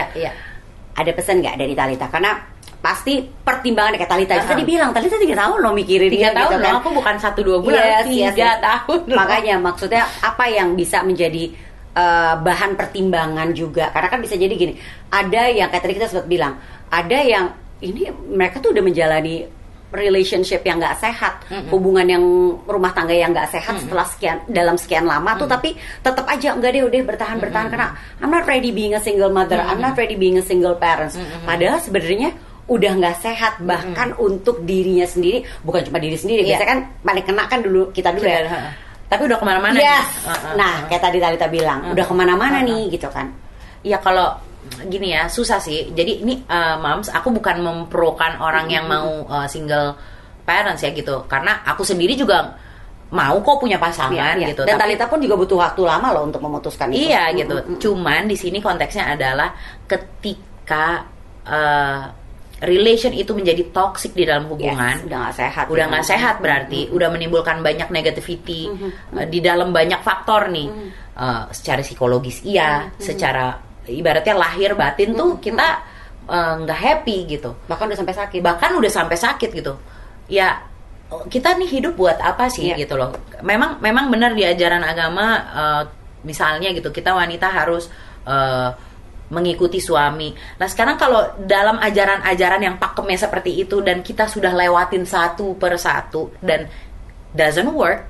Ada pesan nggak dari Talita? Karena pasti pertimbangan kayak Talita tadi bilang, Talita 3 tahun loh mikirin 3 tahun gitu kan. Aku bukan 1-2 bulan, 3 tahun loh. Makanya maksudnya apa yang bisa menjadi bahan pertimbangan juga, karena kan bisa jadi gini, ada yang kayak tadi kita sempat bilang, ada yang ini mereka tuh udah menjalani relationship yang nggak sehat, hubungan yang rumah tangga yang nggak sehat setelah dalam sekian lama tuh, tapi tetap aja enggak deh, udah bertahan karena I'm not ready being a single mother, I'm not ready being a single parents. Padahal sebenarnya udah nggak sehat bahkan untuk dirinya sendiri, bukan cuma diri sendiri. Biasanya kan paling kena kan dulu kita dulu ya. Tapi udah kemana-mana. Nah kayak tadi Talita bilang, udah kemana-mana nih gitu kan. Ya kalau gini ya, susah sih. Jadi ini moms, aku bukan memprokan orang yang mau single parents ya gitu, karena aku sendiri juga mau kok punya pasangan gitu. Dan Talita pun juga butuh waktu lama loh untuk memutuskan itu. Iya gitu. Cuman di sini konteksnya adalah ketika relation itu menjadi toxic di dalam hubungan, udah nggak sehat. Udah nggak sehat berarti udah menimbulkan banyak negativity di dalam banyak faktor nih. Secara psikologis secara ibaratnya lahir batin tuh kita nggak happy gitu, bahkan udah sampai sakit gitu ya. Kita nih hidup buat apa sih gitu loh. Memang benar di ajaran agama misalnya gitu, kita wanita harus mengikuti suami. Nah sekarang kalau dalam ajaran-ajaran yang pakemnya seperti itu dan kita sudah lewatin satu per satu dan doesn't work,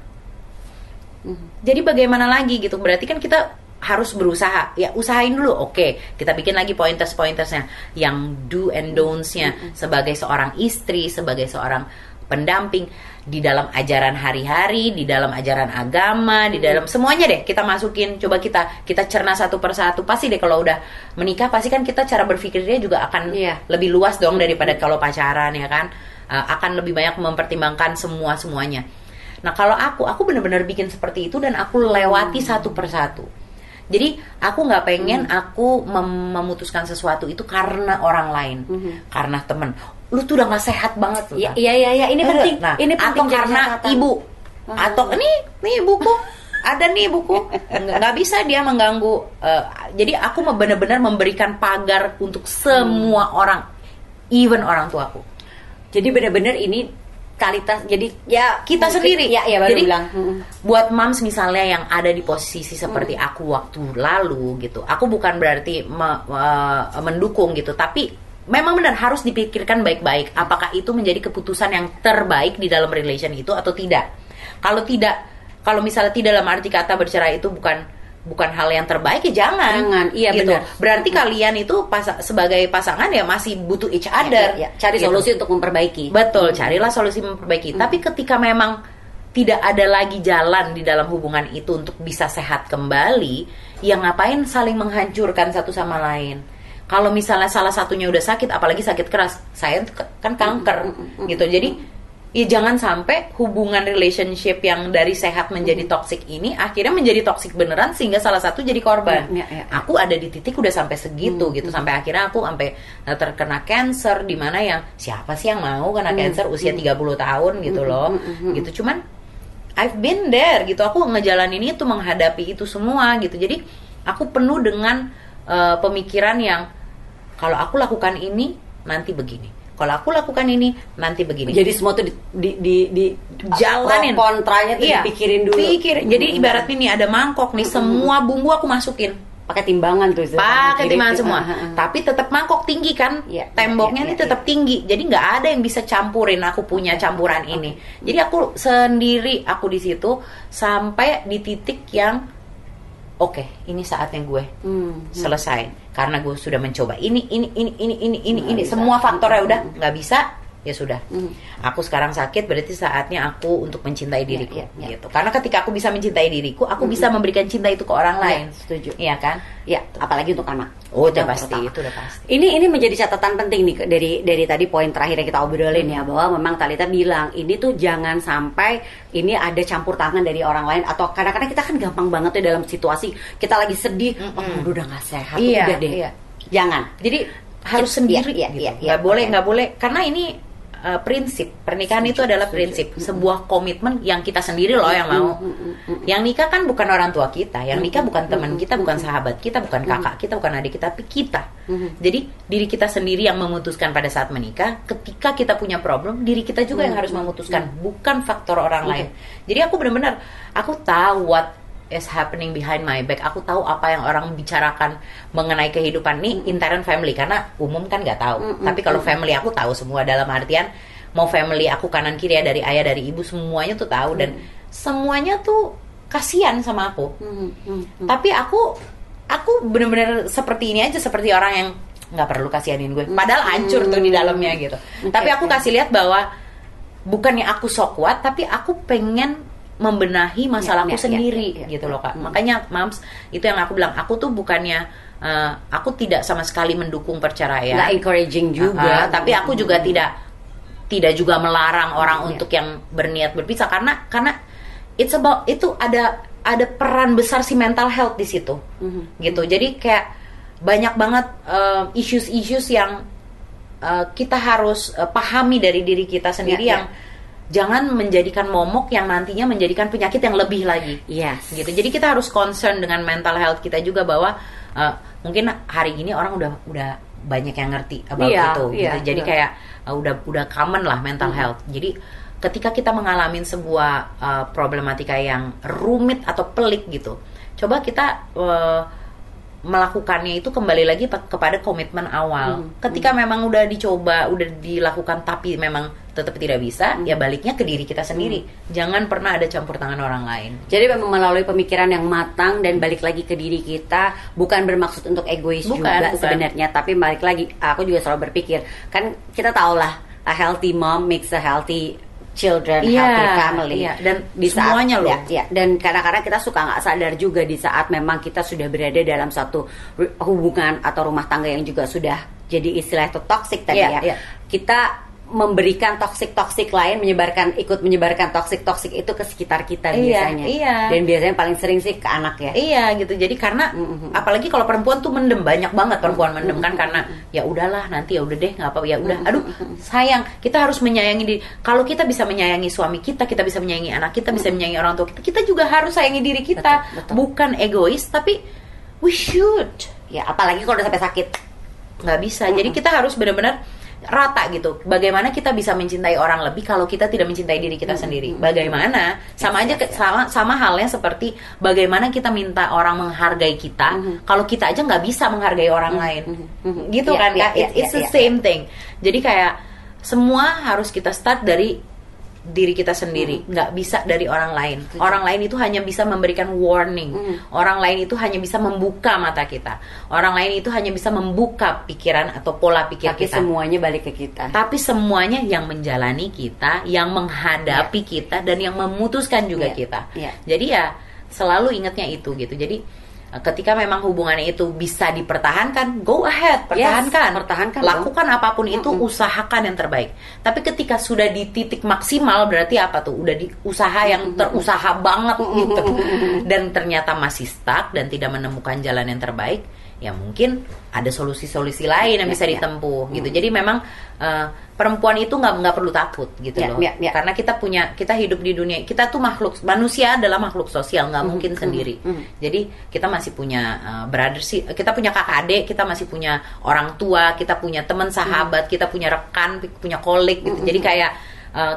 jadi bagaimana lagi gitu? Berarti kan kita harus berusaha, ya usahain dulu. Oke, kita bikin lagi pointers-pointersnya, yang do and don'ts-nya sebagai seorang istri, sebagai seorang pendamping di dalam ajaran hari-hari, di dalam ajaran agama, di dalam semuanya deh kita masukin. Coba kita cerna satu persatu. Pasti deh kalau udah menikah pasti kan kita cara berpikirnya juga akan lebih luas dong daripada kalau pacaran ya kan. Akan lebih banyak mempertimbangkan semuanya. Nah kalau aku benar-benar bikin seperti itu dan aku lewati satu persatu. Jadi aku nggak pengen aku memutuskan sesuatu itu karena orang lain, karena temen. Lu tuh udah nggak sehat banget loh. Iya. Ini penting. Nah, ini penting atau karena ibu, atau ini ibuku. ada nih buku, nggak bisa dia mengganggu. Jadi aku benar-benar memberikan pagar untuk semua orang, even orang tuaku. Jadi benar-benar ini kualitas, jadi ya kita mungkin, sendiri. Ya baru jadi bilang. Buat moms misalnya yang ada di posisi seperti aku waktu lalu gitu, aku bukan berarti mendukung gitu, tapi memang benar harus dipikirkan baik-baik apakah itu menjadi keputusan yang terbaik di dalam relation itu atau tidak. Kalau misalnya tidak dalam arti kata bercerai itu bukan hal yang terbaik, ya jangan. Iya gitu. benar. Berarti kalian itu sebagai pasangan ya masih butuh each other. Cari gitu. solusi untuk memperbaiki. Betul, carilah solusi memperbaiki. Tapi ketika memang tidak ada lagi jalan di dalam hubungan itu untuk bisa sehat kembali, ya ngapain saling menghancurkan satu sama lain. Kalau misalnya salah satunya udah sakit, apalagi sakit keras, saya kan kanker gitu. Jadi ya jangan sampai hubungan relationship yang dari sehat menjadi toksik ini akhirnya menjadi toksik beneran sehingga salah satu jadi korban. Aku ada di titik udah sampai segitu gitu, sampai akhirnya aku sampai terkena cancer, di mana yang siapa sih yang mau kena cancer usia 30 tahun gitu loh. Gitu. Cuman I've been there gitu. Aku ngejalanin itu, menghadapi itu semua gitu. Jadi aku penuh dengan pemikiran yang kalau aku lakukan ini nanti begini. Kalau aku lakukan ini nanti begini. Jadi semua tuh di jalanin. Kontranya tuh dipikirin dulu. Jadi ibaratnya nih ada mangkok nih, semua bumbu aku masukin. Pakai timbangan tuh. Pakai timbangan semua. Tapi tetap mangkok tinggi kan. Temboknya ini tetap tinggi. Jadi nggak ada yang bisa campurin. Aku punya campuran ini. Jadi aku sendiri, aku di situ sampai di titik yang oke, ini saatnya gue selesai. Karena gue sudah mencoba ini semua faktornya udah nggak bisa, ya sudah. Aku sekarang sakit, berarti saatnya aku untuk mencintai diriku, gitu. Karena ketika aku bisa mencintai diriku, aku bisa memberikan cinta itu ke orang lain. Setuju. Iya kan? Ya, apalagi untuk anak. Oh, udah pasti, itu udah pasti. Ini menjadi catatan penting nih dari tadi poin terakhir yang kita obrolin ya, bahwa memang Talitha bilang ini tuh jangan sampai ini ada campur tangan dari orang lain, atau kadang-kadang kita kan gampang banget ya dalam situasi kita lagi sedih, udah nggak sehat, udah deh. Jangan. Jadi harus sendiri gitu. Nggak boleh karena ini prinsip pernikahan itu adalah prinsip, sebuah komitmen yang kita sendiri loh yang mau. Yang nikah kan bukan orang tua kita, yang nikah bukan teman kita, bukan sahabat kita, bukan kakak kita, bukan adik kita, tapi kita. Jadi diri kita sendiri yang memutuskan pada saat menikah. Ketika kita punya problem, diri kita juga yang harus memutuskan, bukan faktor orang lain. Jadi aku benar-benar aku tahu what is happening behind my back. Aku tahu apa yang orang bicarakan mengenai kehidupan nih intern family, karena umum kan nggak tahu. Tapi kalau family aku tahu semua, dalam artian mau family aku kanan kiri ya, dari ayah dari ibu, semuanya tuh tahu dan semuanya tuh kasihan sama aku. Tapi aku bener-bener seperti ini aja, seperti orang yang nggak perlu kasihanin gue, padahal hancur tuh di dalamnya gitu. Tapi aku kasih lihat bahwa bukannya aku sok kuat, tapi aku pengen membenahi masalahku sendiri gitu loh Kak. Makanya Mams, itu yang aku bilang, aku tuh bukannya aku tidak sama sekali mendukung perceraian, nggak encouraging juga, tapi aku juga tidak juga melarang orang untuk yang berniat berpisah, karena it's about, itu ada peran besar si mental health di situ. Gitu. Jadi kayak banyak banget issues yang kita harus pahami dari diri kita sendiri, yang jangan menjadikan momok yang nantinya menjadikan penyakit yang lebih lagi. Gitu. Jadi kita harus concern dengan mental health kita juga, bahwa mungkin hari ini orang udah banyak yang ngerti about itu. Gitu. Jadi kayak udah common lah mental health. Jadi ketika kita mengalami sebuah problematika yang rumit atau pelik gitu, coba kita melakukannya itu kembali lagi kepada komitmen awal. Ketika memang udah dicoba, udah dilakukan tapi memang tetap tidak bisa, ya baliknya ke diri kita sendiri. Jangan pernah ada campur tangan orang lain. Jadi memang melalui pemikiran yang matang dan balik lagi ke diri kita, bukan bermaksud untuk egois juga sebenarnya, tapi balik lagi, aku juga selalu berpikir, kan kita tahu lah, a healthy mom makes a healthy children, healthy family, dan di saat, semuanya loh. Dan kadang-kadang kita suka nggak sadar juga di saat memang kita sudah berada dalam satu hubungan atau rumah tangga yang juga sudah jadi istilah itu toxic tadi kita memberikan toksik lain, ikut menyebarkan toksik itu ke sekitar kita biasanya. Iya. Dan biasanya paling sering sih ke anak ya. Iya gitu. Jadi karena apalagi kalau perempuan tuh mendem, banyak banget perempuan mendem kan, karena ya udahlah nanti ya udah deh nggak apa, ya udah. Aduh sayang, kita harus menyayangi diri. Kalau kita bisa menyayangi suami kita bisa menyayangi anak kita, bisa menyayangi orang tua kita juga harus sayangi diri kita. Betul. Bukan egois, tapi we should. Ya apalagi kalau udah sampai sakit. Nggak bisa. Jadi kita harus benar-benar rata gitu. Bagaimana kita bisa mencintai orang lebih kalau kita tidak mencintai diri kita sendiri? Bagaimana? Sama aja sama halnya seperti bagaimana kita minta orang menghargai kita kalau kita aja nggak bisa menghargai orang lain. Gitu kan Kak? It's the same thing. Jadi kayak semua harus kita start dari diri kita sendiri, nggak bisa dari orang lain. Orang lain itu hanya bisa memberikan warning. Orang lain itu hanya bisa membuka mata kita. Orang lain itu hanya bisa membuka pikiran atau pola pikir kita. Tapi semuanya balik ke kita. Tapi semuanya yang menjalani kita, yang menghadapi kita, dan yang memutuskan juga kita. Jadi ya selalu ingatnya itu gitu. Jadi ketika memang hubungannya itu bisa dipertahankan, go ahead, pertahankan, lakukan apapun itu, usahakan yang terbaik. Tapi ketika sudah di titik maksimal, berarti apa tuh? Udah di usaha yang terusaha banget gitu, dan ternyata masih stuck dan tidak menemukan jalan yang terbaik, ya mungkin ada solusi-solusi lain yang bisa ditempuh gitu. Jadi memang perempuan itu nggak perlu takut gitu loh. Karena kita hidup di dunia, kita tuh manusia adalah makhluk sosial, nggak mungkin sendiri. Jadi kita masih punya kita punya kakak adik, kita masih punya orang tua, kita punya teman sahabat, kita punya rekan, punya kolik gitu. Jadi kayak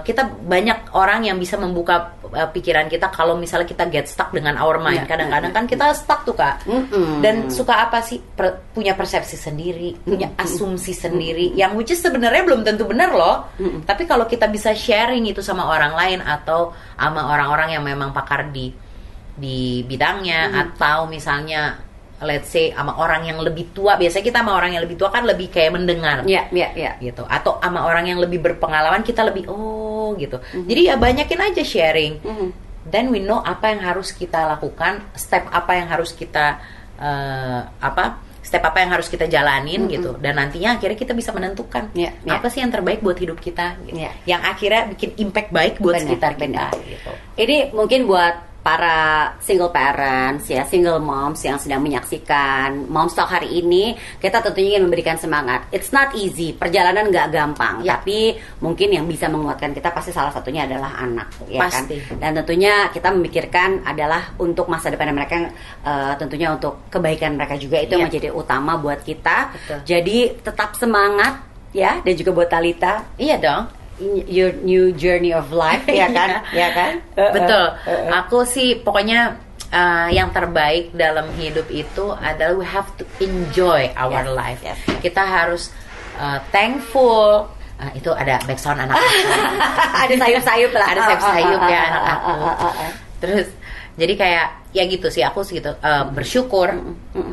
kita banyak orang yang bisa membuka pikiran kita kalau misalnya kita get stuck dengan our mind. Kadang-kadang kan kita stuck tuh Kak, dan suka apa sih, punya persepsi sendiri, punya asumsi sendiri, yang which is sebenarnya belum tentu benar loh. Tapi kalau kita bisa sharing itu sama orang lain atau sama orang-orang yang memang pakar di bidangnya, atau misalnya let's say sama orang yang lebih tua. Biasanya kita sama orang yang lebih tua kan lebih kayak mendengar, gitu. Atau sama orang yang lebih berpengalaman kita lebih gitu. Jadi ya banyakin aja sharing. Then we know apa yang harus kita lakukan, step apa yang harus kita step apa yang harus kita jalanin gitu. Dan nantinya akhirnya kita bisa menentukan apa sih yang terbaik buat hidup kita, gitu. Yang akhirnya bikin impact baik buat sekitar kita. Gitu. Ini mungkin buat para single parents ya, single moms yang sedang menyaksikan Moms Talk hari ini, kita tentunya ingin memberikan semangat. It's not easy, perjalanan nggak gampang, tapi mungkin yang bisa menguatkan kita pasti salah satunya adalah anak, ya pasti. Kan? Dan tentunya kita memikirkan adalah untuk masa depan mereka, tentunya untuk kebaikan mereka juga, itu yang menjadi utama buat kita. Betul. Jadi tetap semangat ya, dan juga buat Talitha. Iya dong. Your new journey of life, ya kan? Ya kan? Betul. Aku sih pokoknya yang terbaik dalam hidup itu adalah we have to enjoy our life. Kita harus thankful. Itu ada background anak aku. Ada sayup-sayup lah. Ada sayup-sayup ya anak aku. Terus jadi kayak ya gitu sih, aku sih gitu, bersyukur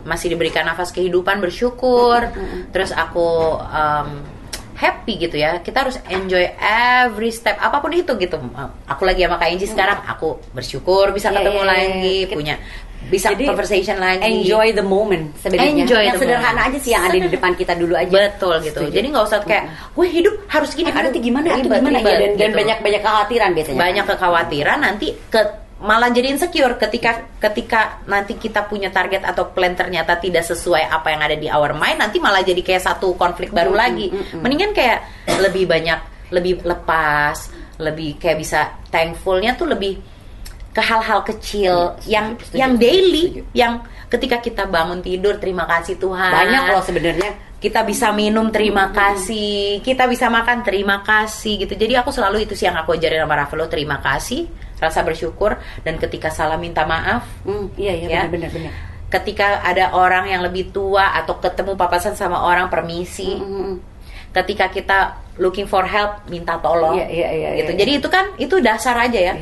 masih diberikan nafas kehidupan, bersyukur. Terus aku happy gitu ya. Kita harus enjoy every step apapun itu gitu. Aku lagi sama Kak Inji sekarang, aku bersyukur bisa ketemu lagi, punya bisa conversation lagi. Enjoy the moment sebenarnya. Yang sederhana aja sih yang ada di depan kita dulu aja. Betul gitu. Jadi nggak usah kayak, wah hidup harus gini, nanti gimana, gimana ya, dan banyak kekhawatiran biasanya. Banyak kekhawatiran, nanti malah jadi insecure ketika nanti kita punya target atau plan ternyata tidak sesuai apa yang ada di our mind, nanti malah jadi kayak satu konflik baru lagi. Mendingan kayak lebih lepas, lebih kayak bisa thankfulnya tuh lebih ke hal-hal kecil yang daily, yang ketika kita bangun tidur terima kasih Tuhan. Banyak loh sebenarnya. Kita bisa minum terima kasih, kita bisa makan terima kasih gitu. Jadi aku selalu itu sih yang aku ajarin sama Ravelo, terima kasih, rasa bersyukur, dan ketika salah minta maaf. Iya benar. Ketika ada orang yang lebih tua atau ketemu papasan sama orang, permisi. Ketika kita looking for help, minta tolong. Gitu. Jadi itu dasar aja ya.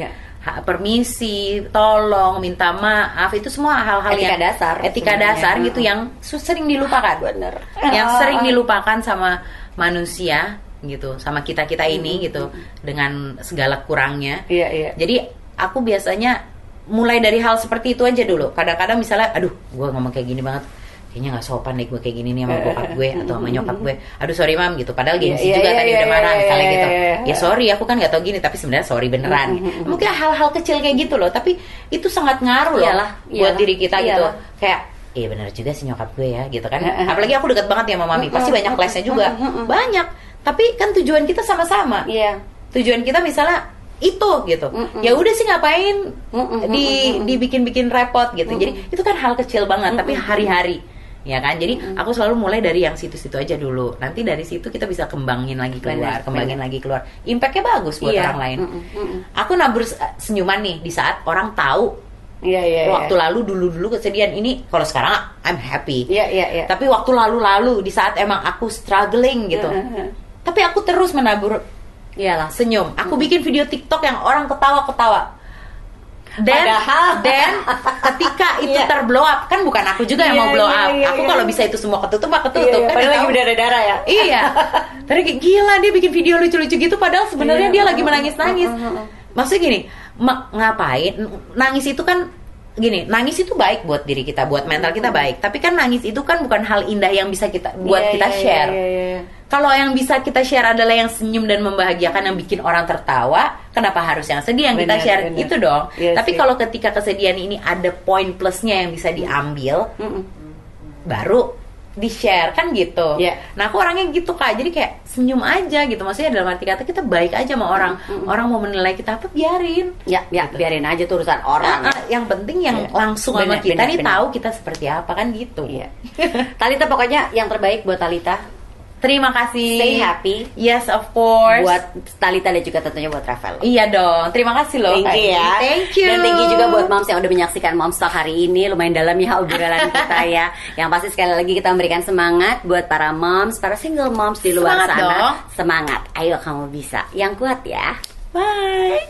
Permisi, tolong, minta maaf, itu semua hal-hal etika dasar gitu yang sering dilupakan. Bener. Yang sering dilupakan sama manusia gitu, sama kita ini gitu, dengan segala kurangnya. Jadi aku biasanya mulai dari hal seperti itu aja dulu. Kadang-kadang misalnya, aduh, gue ngomong kayak gini banget, kayaknya nggak sopan deh gue kayak gini nih sama bokap gue atau sama nyokap gue. Aduh sorry mam gitu. Padahal gengsi juga tadi udah marah misalnya gitu. Ya sorry aku kan nggak tahu gini, tapi sebenarnya sorry beneran. Mungkin hal-hal kecil kayak gitu loh, tapi itu sangat ngaruh loh buat diri kita gitu. Kayak iya bener juga sih nyokap gue ya gitu kan. Apalagi aku dekat banget ya sama mami, pasti banyak clash-nya juga. Banyak. Tapi kan tujuan kita sama-sama. Tujuan kita misalnya itu gitu. Ya udah sih ngapain dibikin-bikin repot gitu. Jadi itu kan hal kecil banget tapi hari-hari. Ya kan? Jadi aku selalu mulai dari yang situ-situ aja dulu. Nanti dari situ kita bisa kembangin lagi keluar, lagi keluar. Impact-nya bagus buat orang lain. Aku nabur senyuman nih di saat orang tahu waktu lalu dulu kesedihan ini. Kalau sekarang I'm happy. Tapi waktu lalu di saat emang aku struggling gitu. Tapi aku terus menabur senyum. Aku bikin video TikTok yang orang ketawa-ketawa. Dan ketika itu terblow up, kan bukan aku juga yang mau blow up. Aku kalau bisa itu semua ketutup kan padahal lagi berdarah-darah ya. Iya. Tadi kayak gila dia bikin video lucu-lucu gitu padahal sebenarnya dia lagi menangis-nangis. Maksudnya gini, ngapain? Nangis itu kan gini, nangis itu baik buat diri kita, buat mental kita baik. Tapi kan nangis itu kan bukan hal indah yang bisa kita kita share. Kalau yang bisa kita share adalah yang senyum dan membahagiakan, yang bikin orang tertawa, kenapa harus yang sedih yang kita share? Itu dong. Tapi kalau ketika kesedihan ini ada poin plusnya yang bisa diambil, baru di-share kan gitu. Nah aku orangnya gitu Kak, jadi kayak senyum aja gitu. Maksudnya dalam arti kata kita baik aja sama orang. Orang mau menilai kita apa, biarin. Gitu. Biarin aja tuh urusan orang. Yang penting yang langsung sama kita nih tahu kita seperti apa kan gitu. Talita pokoknya yang terbaik buat Talita. Terima kasih. Stay happy. Yes, of course. Buat Talita dan juga tentunya buat Rafael. Iya dong. Terima kasih loh. Thank you ya. Thank you. Dan thank you juga buat moms yang udah menyaksikan Moms Talk hari ini. Lumayan dalam ya obrolan kita ya. Yang pasti sekali lagi kita memberikan semangat buat para moms, para single moms di luar semangat sana. Dong. Semangat. Ayo kamu bisa. Yang kuat ya. Bye.